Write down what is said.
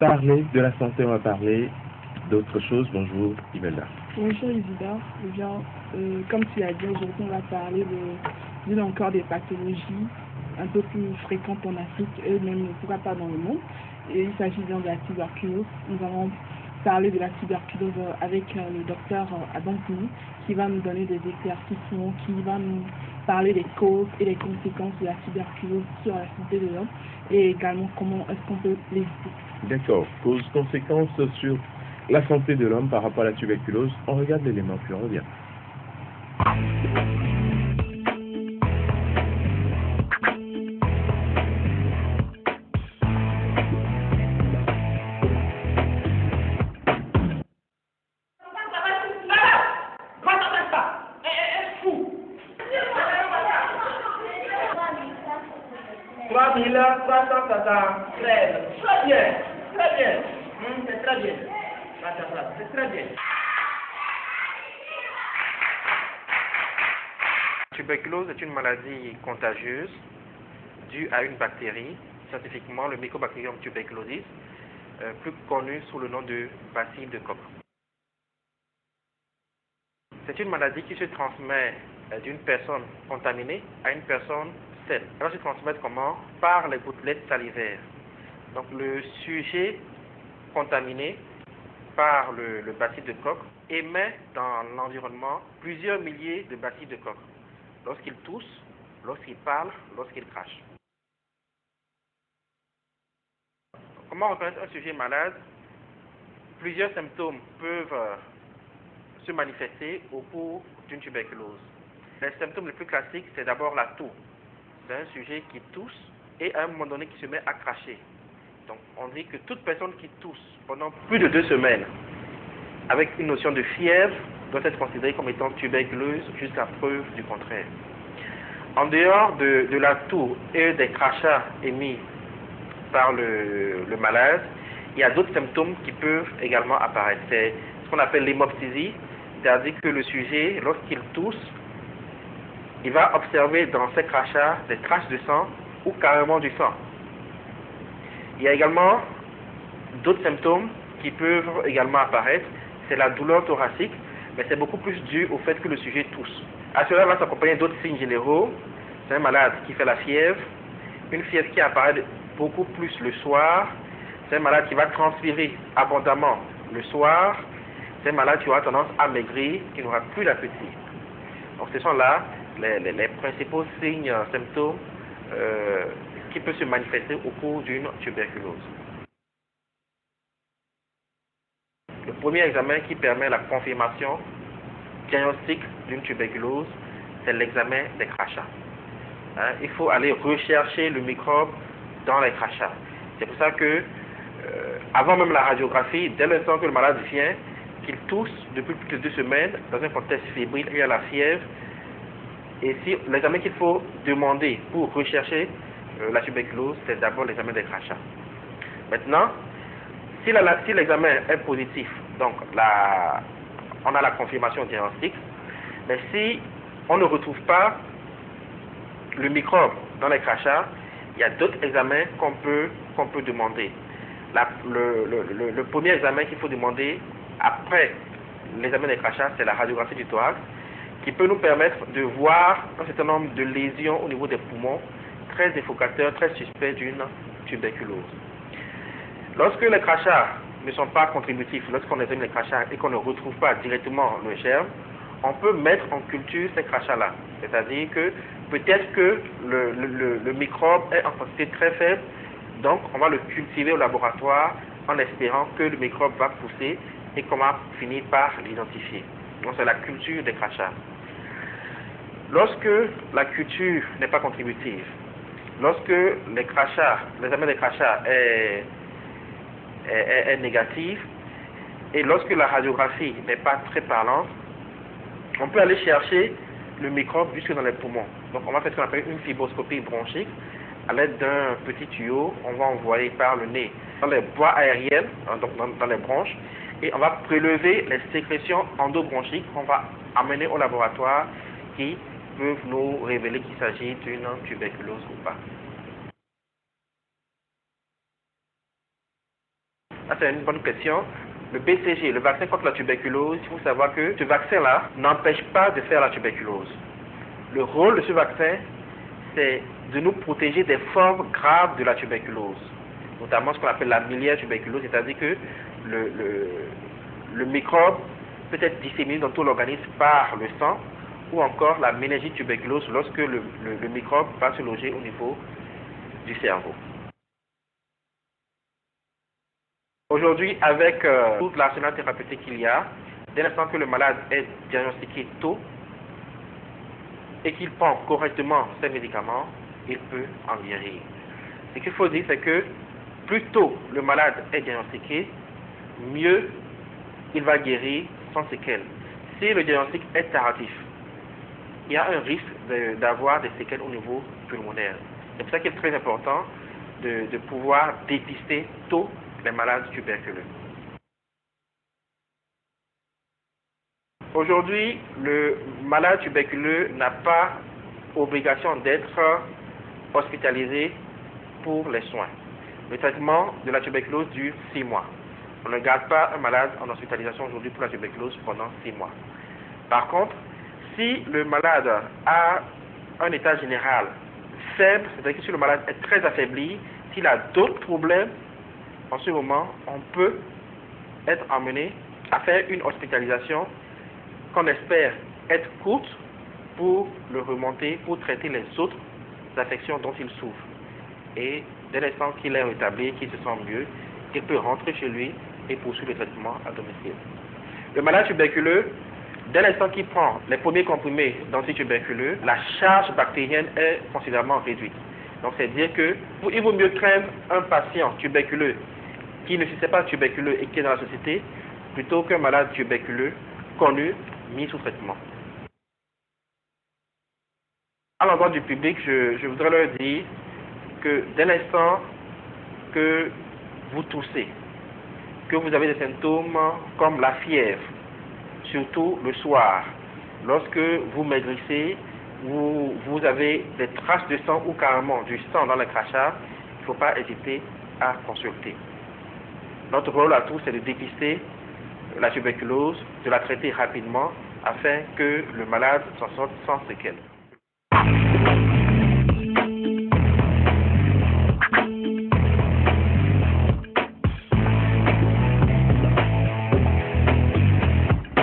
parler de la santé, on va parler d'autre chose. Bonjour, Imelda. Bonjour Isidore. Eh bien, comme tu as dit, aujourd'hui on va parler d'une encore des pathologies un peu plus fréquentes en Afrique et même pourquoi pas dans le monde. Et il s'agit bien de la tuberculose. Nous allons parler de la tuberculose avec le docteur Adam Kouni qui va nous donner des éclaircissements, qui va nous parler des causes et des conséquences de la tuberculose sur la santé de l'homme et également comment est-ce qu'on peut l'éviter. D'accord. Causes, conséquences sur la santé de l'homme par rapport à la tuberculose. On regarde l'élément puis on revient. Très bien, très bien. C'est très bien. C'est très bien. La tuberculose est une maladie contagieuse due à une bactérie, scientifiquement le Mycobacterium tuberculosis, plus connu sous le nom de bacille de Koch. C'est une maladie qui se transmet d'une personne contaminée à une personne saine. Elle va se transmettre comment? Par les gouttelettes salivaires. Donc le sujet contaminé par le bacille de Koch émet dans l'environnement plusieurs milliers de bacilles de Koch lorsqu'il tousse, lorsqu'il parle, lorsqu'il crache. Comment reconnaître un sujet malade? Plusieurs symptômes peuvent se manifester au cours d'une tuberculose. Les symptômes les plus classiques, c'est d'abord la toux. C'est un sujet qui tousse et à un moment donné qui se met à cracher. Donc on dit que toute personne qui tousse pendant plus de 2 semaines avec une notion de fièvre doit être considérée comme étant tuberculeuse jusqu'à preuve du contraire. En dehors de la toux et des crachats émis par le malade, il y a d'autres symptômes qui peuvent également apparaître. C'est ce qu'on appelle l'hémoptysie, c'est-à-dire que le sujet, lorsqu'il tousse, il va observer dans ses crachats des taches de sang ou carrément du sang. Il y a également d'autres symptômes qui peuvent également apparaître, c'est la douleur thoracique, mais c'est beaucoup plus dû au fait que le sujet tousse. À cela va s'accompagner d'autres signes généraux. C'est un malade qui fait la fièvre, une fièvre qui apparaît beaucoup plus le soir. C'est un malade qui va transpirer abondamment le soir. C'est un malade qui aura tendance à maigrir, qui n'aura plus d'appétit. Donc ce sont là les principaux signes, symptômes qui peuvent se manifester au cours d'une tuberculose. Le premier examen qui permet la confirmation diagnostique d'une tuberculose, c'est l'examen des crachats. Il faut aller rechercher le microbe dans les crachats. C'est pour ça que, avant même la radiographie, dès l'instant que le malade vient, qu'il tousse depuis plus de 2 semaines, dans un contexte fébrile, il y a la fièvre, et si l'examen qu'il faut demander pour rechercher la tuberculose, c'est d'abord l'examen des crachats. Maintenant, si l'examen est positif, donc on a la confirmation diagnostique, mais si on ne retrouve pas le microbe dans les crachats, il y a d'autres examens qu'on peut demander. Le premier examen qu'il faut demander après l'examen des crachats, c'est la radiographie du thorax, qui peut nous permettre de voir un certain nombre de lésions au niveau des poumons, très évocateur, très suspect d'une tuberculose. Lorsque les crachats ne sont pas contributifs, lorsqu'on examine les crachats et qu'on ne retrouve pas directement le germe, on peut mettre en culture ces crachats-là. C'est-à-dire que peut-être que le microbe est en quantité très faible, donc on va le cultiver au laboratoire en espérant que le microbe va pousser et qu'on va finir par l'identifier. Donc c'est la culture des crachats. Lorsque la culture n'est pas contributive, lorsque l'examen des crachats est négatif, et lorsque la radiographie n'est pas très parlante, on peut aller chercher le microbe jusque dans les poumons. Donc on va faire ce qu'on appelle une fibroscopie bronchique. À l'aide d'un petit tuyau, on va envoyer par le nez dans les voies aériennes, donc dans les bronches, et on va prélever les sécrétions endobronchiques qu'on va amener au laboratoire qui peuvent nous révéler qu'il s'agit d'une tuberculose ou pas. c'est une bonne question. Le BCG, le vaccin contre la tuberculose, il faut savoir que ce vaccin-là n'empêche pas de faire la tuberculose. Le rôle de ce vaccin, c'est de nous protéger des formes graves de la tuberculose, notamment ce qu'on appelle la miliaire tuberculose, c'est-à-dire que le microbe peut être disséminé dans tout l'organisme par le sang, ou encore la méningite tuberculose lorsque le microbe va se loger au niveau du cerveau. Aujourd'hui, avec tout l'arsenal thérapeutique qu'il y a, dès l'instant que le malade est diagnostiqué tôt et qu'il prend correctement ses médicaments, il peut en guérir. Ce qu'il faut dire, c'est que plus tôt le malade est diagnostiqué, mieux il va guérir sans séquelles. Si le diagnostic est tardif, il y a un risque d'avoir des séquelles au niveau pulmonaire. C'est pour ça qu'il est très important de pouvoir dépister tôt les malades tuberculeux. Aujourd'hui, le malade tuberculeux n'a pas obligation d'être hospitalisé pour les soins. Le traitement de la tuberculose dure 6 mois. On ne garde pas un malade en hospitalisation aujourd'hui pour la tuberculose pendant 6 mois. Par contre, si le malade a un état général faible, c'est-à-dire que si le malade est très affaibli, s'il a d'autres problèmes, en ce moment, on peut être amené à faire une hospitalisation qu'on espère être courte pour le remonter, pour traiter les autres affections dont il souffre. Et dès l'instant qu'il est rétabli, qu'il se sent mieux, il peut rentrer chez lui et poursuivre le traitement à domicile. Le malade tuberculeux, dès l'instant qu'il prend les premiers comprimés d'antituberculeux, la charge bactérienne est considérablement réduite. Donc c'est-à-dire qu'il vaut mieux craindre un patient tuberculeux qui ne se sait pas tuberculeux et qui est dans la société, plutôt qu'un malade tuberculeux connu, mis sous traitement. À l'endroit du public, je voudrais leur dire que dès l'instant que vous toussez, que vous avez des symptômes comme la fièvre, surtout le soir, lorsque vous maigrissez, vous avez des traces de sang ou carrément du sang dans le crachat, il ne faut pas hésiter à consulter. Notre rôle à tous, c'est de dépister la tuberculose, de la traiter rapidement afin que le malade s'en sorte sans séquelles.